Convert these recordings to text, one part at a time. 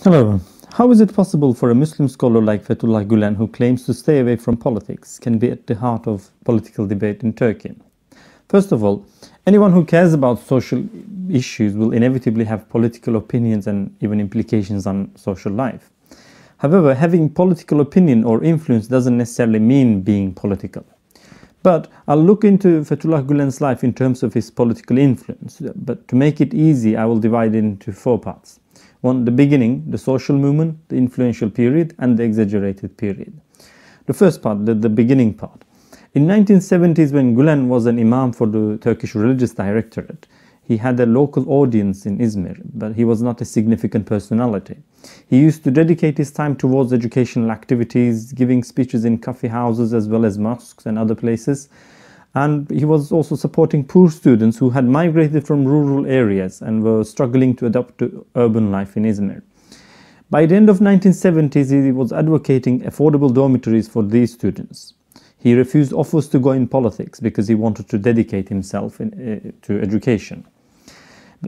Hello. How is it possible for a Muslim scholar like Fethullah Gülen, who claims to stay away from politics, can be at the heart of political debate in Turkey? First of all, anyone who cares about social issues will inevitably have political opinions and even implications on social life. However, having political opinion or influence doesn't necessarily mean being political. But I'll look into Fethullah Gülen's life in terms of his political influence. But to make it easy, I will divide it into four parts. One, the beginning, the social movement, the influential period, and the exaggerated period. The first part, the beginning part. In 1970s, when Gülen was an imam for the Turkish Religious Directorate, he had a local audience in Izmir, but he was not a significant personality. He used to dedicate his time towards educational activities, giving speeches in coffee houses as well as mosques and other places. And he was also supporting poor students who had migrated from rural areas and were struggling to adapt to urban life in Izmir. By the end of 1970s, he was advocating affordable dormitories for these students. He refused offers to go in politics because he wanted to dedicate himself to education.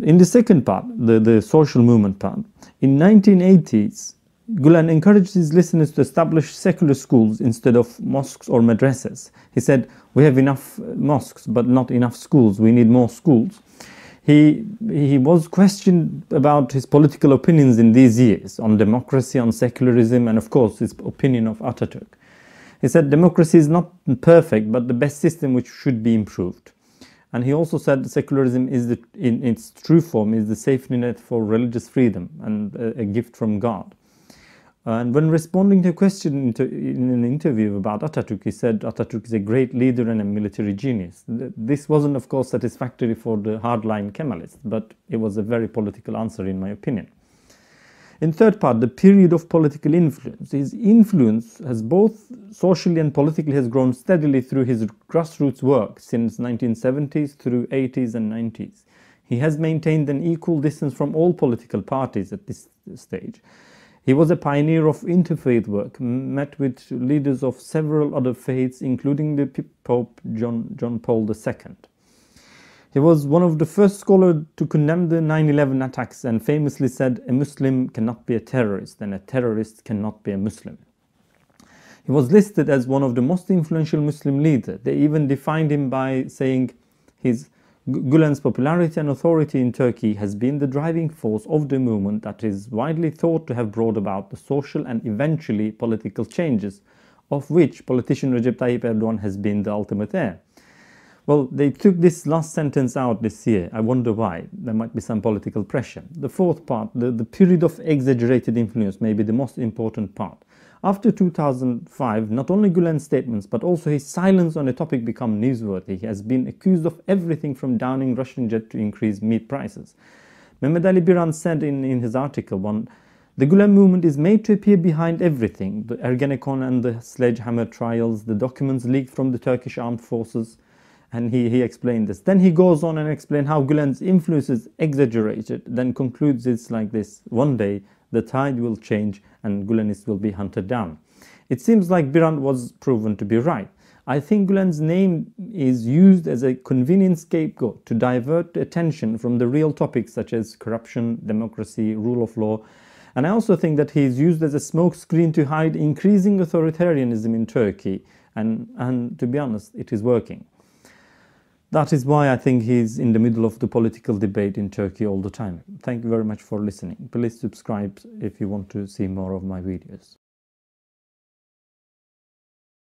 In the second part, the social movement part, in 1980s, Gülen encouraged his listeners to establish secular schools instead of mosques or madrasas. He said, "We have enough mosques, but not enough schools. We need more schools." He was questioned about his political opinions in these years on democracy, on secularism, and of course his opinion of Atatürk. He said democracy is not perfect, but the best system which should be improved. And he also said secularism is in its true form is the safety net for religious freedom and a gift from God. And when responding to a question in an interview about Atatürk, he said Atatürk is a great leader and a military genius. This wasn't, of course, satisfactory for the hardline Kemalists, but it was a very political answer in my opinion. In third part, the period of political influence. His influence has both socially and politically has grown steadily through his grassroots work since 1970s through 80s and 90s. He has maintained an equal distance from all political parties at this stage. He was a pioneer of interfaith work, met with leaders of several other faiths, including the Pope John Paul II. He was one of the first scholars to condemn the 9/11 attacks and famously said, "A Muslim cannot be a terrorist, and a terrorist cannot be a Muslim." He was listed as one of the most influential Muslim leaders. They even defined him by saying Gülen's popularity and authority in Turkey has been the driving force of the movement that is widely thought to have brought about the social and eventually political changes, of which politician Recep Tayyip Erdogan has been the ultimate heir. Well, they took this last sentence out this year. I wonder why. There might be some political pressure. The fourth part, the period of exaggerated influence, may be the most important part. After 2005, not only Gülen's statements, but also his silence on a topic become newsworthy. He has been accused of everything from downing Russian jet to increase meat prices. Mehmet Ali Biran said in his article, the Gülen movement is made to appear behind everything. The Ergenekon and the sledgehammer trials, the documents leaked from the Turkish armed forces. And he explained this. Then he goes on and explains how Gülen's influence is exaggerated, then concludes it's like this: one day the tide will change and Gülenists will be hunted down. It seems like Biran was proven to be right. I think Gülen's name is used as a convenient scapegoat to divert attention from the real topics such as corruption, democracy, rule of law. And I also think that he is used as a smokescreen to hide increasing authoritarianism in Turkey. And to be honest, it is working. That is why I think he's in the middle of the political debate in Turkey all the time. Thank you very much for listening. Please subscribe if you want to see more of my videos.